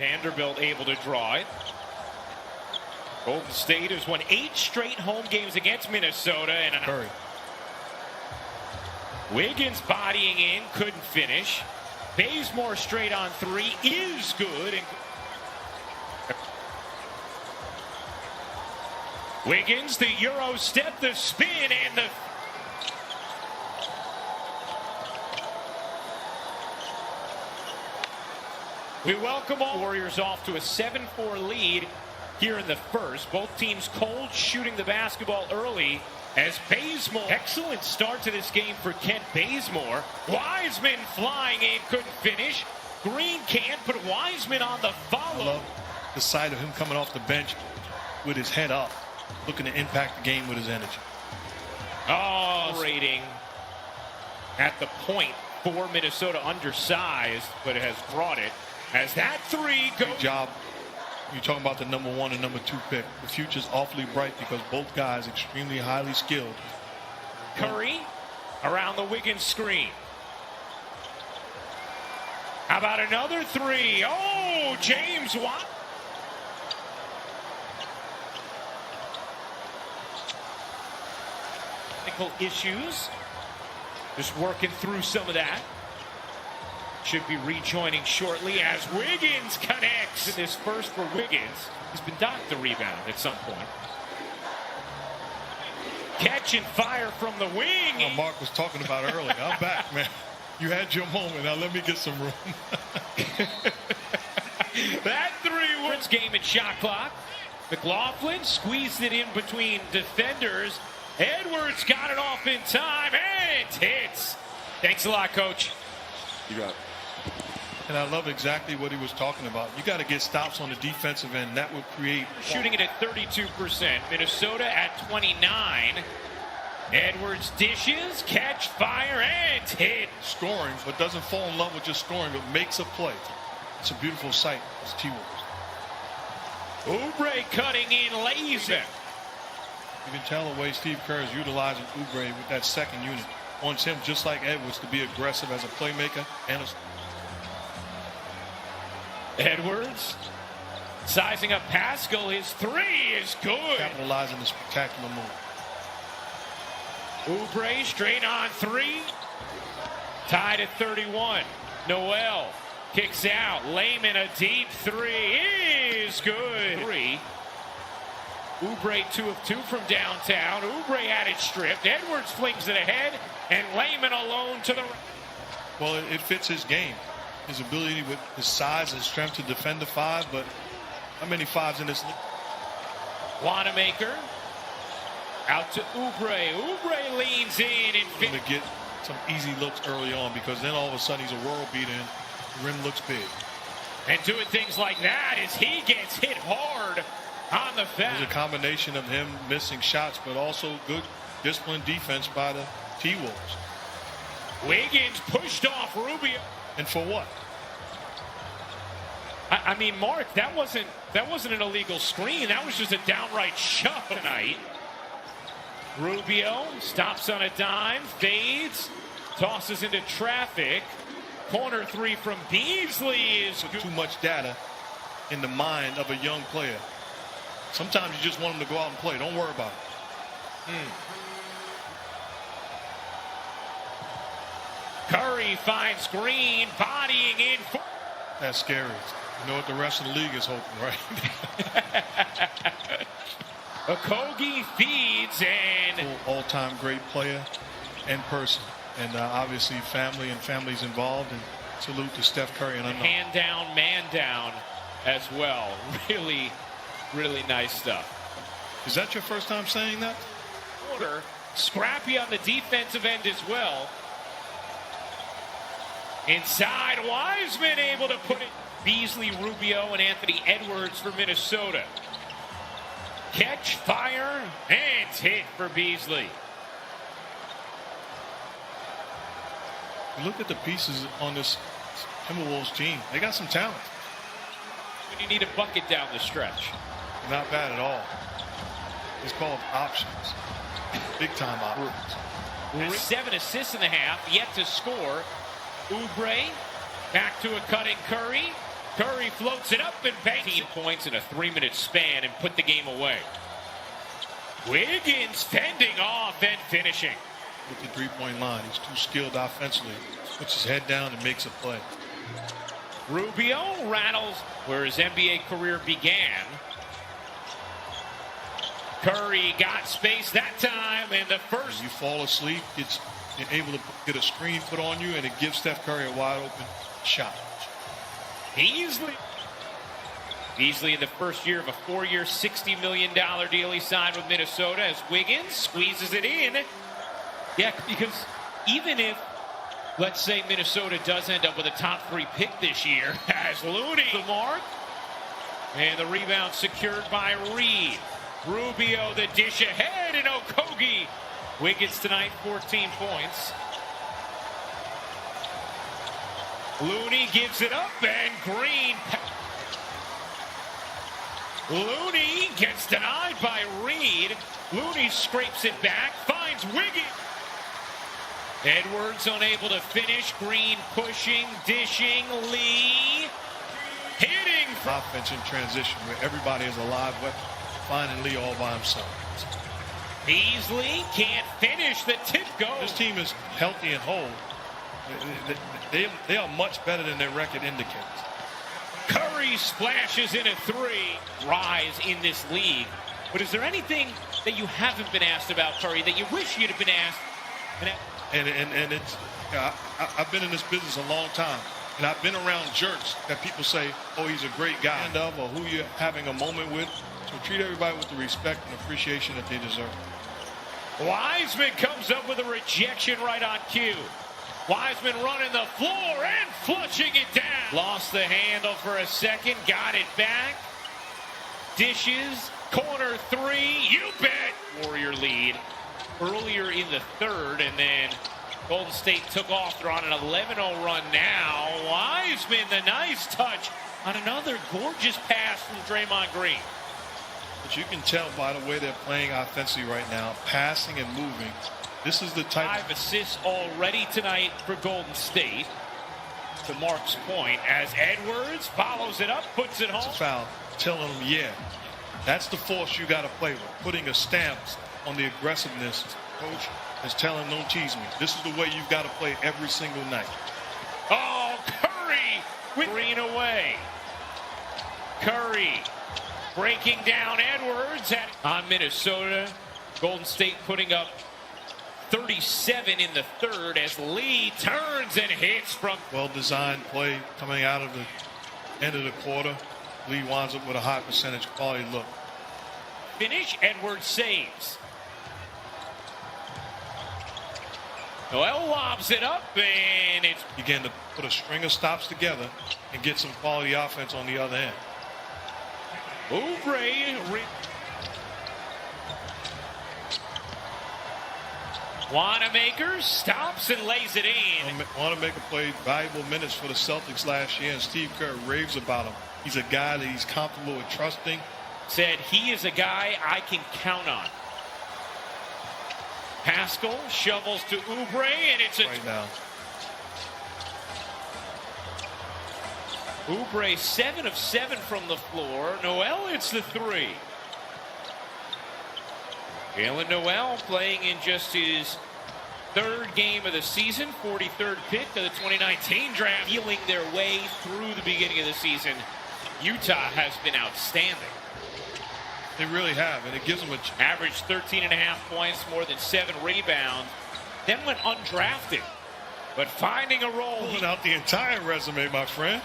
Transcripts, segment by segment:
Vanderbilt able to draw it. Golden State has won 8 straight home games against Minnesota. And Curry. Wiggins bodying in, couldn't finish. Bazemore straight on 3 is good. And Wiggins, the Euro step, the spin, and the... We welcome all Warriors off to a 7-4 lead here in the first. Both teams cold shooting the basketball early as Bazemore. Excellent start to this game for Kent Bazemore. Wiseman flying in, couldn't finish. Green can't, but Wiseman on the follow. I love the sight of him coming off the bench with his head up, looking to impact the game with his energy. Oh, rating at the point for Minnesota, undersized, but it has brought it. As that 3 goes. Good job. You're talking about the number 1 and number 2 pick. The future's awfully bright because both guys extremely highly skilled. Curry around the Wiggins screen. How about another 3? Oh, James Watt. Technical issues. Just working through some of that. Should be rejoining shortly as Wiggins connects. In this first for Wiggins. He's been docked the rebound at some point. Catch and fire from the wing. Mark was talking about earlier. I'm back, man. You had your moment. Now let me get some room. That 3 wins game at shot clock. McLaughlin squeezed it in between defenders. Edwards got it off in time and hits. Thanks a lot, Coach. You got it. And I love exactly what he was talking about. You got to get stops on the defensive end. That will create. Shooting it at 32%. Minnesota at 29. Edwards dishes, catch, fire, and hit. Scoring, but doesn't fall in love with just scoring, but makes a play. It's a beautiful sight. It's T-Wolves. Oubre cutting in, lays it. You can tell the way Steve Kerr is utilizing Oubre with that second unit. Wants him, just like Edwards, to be aggressive as a playmaker and a... Edwards sizing up Pascal. His 3 is good. Capitalizing the spectacular move. Oubre straight on 3. Tied at 31. Noel kicks out. Layman, a deep 3 is good. 3. Oubre 2 of 2 from downtown. Oubre had it stripped. Edwards flings it ahead, and Layman alone to the right. Well, it fits his game. His ability with his size and strength to defend the 5, but how many 5s in this league? Wanamaker out to Oubre. Oubre leans in and to get some easy looks early on, because then all of a sudden he's a world beater and the rim looks big. And doing things like that as he gets hit hard on the foul. There's a combination of him missing shots, but also good disciplined defense by the T-Wolves. Wiggins pushed off Rubio. And for what? I mean, Mark, that wasn't an illegal screen. That was just a downright shove tonight. Rubio stops on a dime, fades, tosses into traffic. Corner 3 from Beasley is good. Too much data in the mind of a young player. Sometimes you just want him to go out and play. Don't worry about it. Curry finds Green, bodying in. That's scary. You know what the rest of the league is hoping, right? Okogie feeds and all-time great player and person, and obviously family and families involved. And salute to Steph Curry and hand down, man down as well. Really, really nice stuff. Is that your first time saying that? Order scrappy on the defensive end as well. Inside, Wiseman able to put it. Beasley, Rubio, and Anthony Edwards for Minnesota. Catch, fire, and hit for Beasley. Look at the pieces on this Timberwolves team. They got some talent. When you need a bucket down the stretch. Not bad at all. It's called options. Big time options. 7 assists in the half, yet to score. Oubre back to a cutting Curry. Curry floats it up and banks 18 points in a 3-minute span and put the game away. Wiggins fending off and finishing. With the three-point line, he's too skilled offensively. Puts his head down and makes a play. Rubio rattles where his NBA career began. Curry got space that time, and the first. You fall asleep, you're able to get a screen put on you, and it gives Steph Curry a wide open shot. Beasley in the first year of a 4-year, $60 million deal he signed with Minnesota as Wiggins squeezes it in. Yeah, because even if, let's say, Minnesota does end up with a top 3 pick this year, as Looney the mark, and the rebound secured by Reed. Rubio the dish ahead, and Okogie. Wiggins tonight, 14 points. Looney gives it up, and Green. Looney gets denied by Reed. Looney scrapes it back, finds Wiggins. Edwards unable to finish. Green pushing, dishing. Lee hitting. Offense in transition where everybody is a live weapon. Finding Lee all by himself. Beasley can't finish. The tip goes. This team is healthy and whole. They are much better than their record indicates. Curry splashes in a 3. Rise in this league. But is there anything that you haven't been asked about Curry that you wish you'd have been asked? And it's, I've been in this business a long time, and I've been around jerks that people say, oh, he's a great guy, or who you're having a moment with. So treat everybody with the respect and appreciation that they deserve. Wiseman comes up with a rejection right on cue. Wiseman running the floor and flushing it down. Lost the handle for a second, got it back. Dishes, corner 3, you bet. Warrior lead earlier in the third, and then Golden State took off. They're on an 11-0 run now. Wiseman, the nice touch on another gorgeous pass from Draymond Green. But you can tell by the way they're playing offensively right now, passing and moving. This is the type 5 assists already tonight for Golden State. To Mark's point, as Edwards follows it up, puts it home. It's a foul, telling them, yeah, that's the force you got to play with. Putting a stamp on the aggressiveness. Coach is telling them, don't tease me. This is the way you've got to play every single night. Oh, Curry with Green away. Curry breaking down Edwards on Minnesota. Golden State putting up 37 in the third as Lee turns and hits from. Well-designed play coming out of the end of the quarter. Lee winds up with a high percentage quality look. Finish, Edwards saves. Noel lobs it up, and it's. Began to put a string of stops together and get some quality offense on the other end. Oubre. Wanamaker stops and lays it in. Wanamaker played valuable minutes for the Celtics last year, and Steve Kerr raves about him. He's a guy that he's comfortable with trusting. Said he is a guy I can count on. Pascal shovels to Oubre, and it's a. Right now. Oubre 7 of 7 from the floor. Noel hits the 3. Jalen Noel playing in just his 3rd game of the season, 43rd pick of the 2019 draft, feeling their way through the beginning of the season. Utah has been outstanding. They really have, and it gives them a average 13.5 points, more than 7 rebounds, then went undrafted. But finding a role. Pulling out the entire resume, my friend.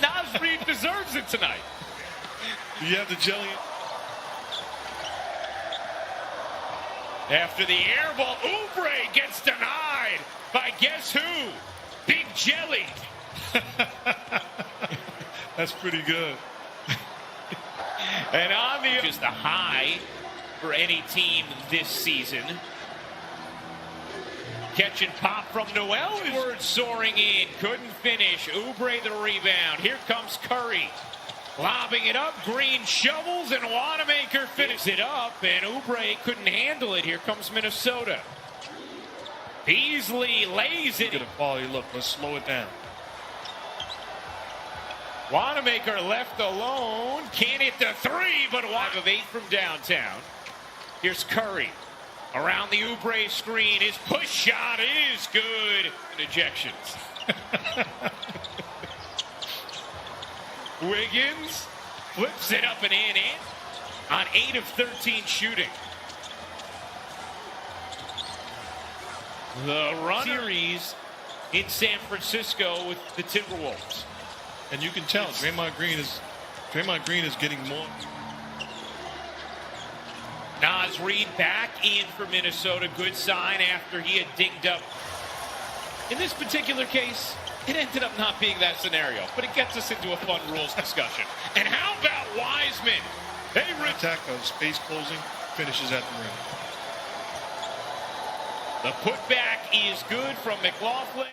Naz Reid deserves it tonight. You have the jelly. After the air ball, Oubre gets denied by guess who? Big Jelly. That's pretty good. And on the just a high for any team this season. Catch and pop from Noel. Edwards soaring in, couldn't finish. Oubre the rebound. Here comes Curry. Lobbing it up, Green shovels, and Wanamaker finishes it up, and Oubre couldn't handle it. Here comes Minnesota. Beasley lays it. Get a quality look. Let's slow it down. Wanamaker left alone. Can't hit the three, but 1 of 8 from downtown. Here's Curry. Around the Oubre screen. His push shot is good. And ejections. Wiggins flips it up and in on 8 of 13 shooting. The run series in San Francisco with the Timberwolves. And you can tell Draymond Green is getting more. Naz Reid back in for Minnesota. Good sign after he had dinged up. In this particular case, it ended up not being that scenario, but it gets us into a fun rules discussion. And how about Wiseman? Attack of space closing finishes at the rim. The putback is good from McLaughlin.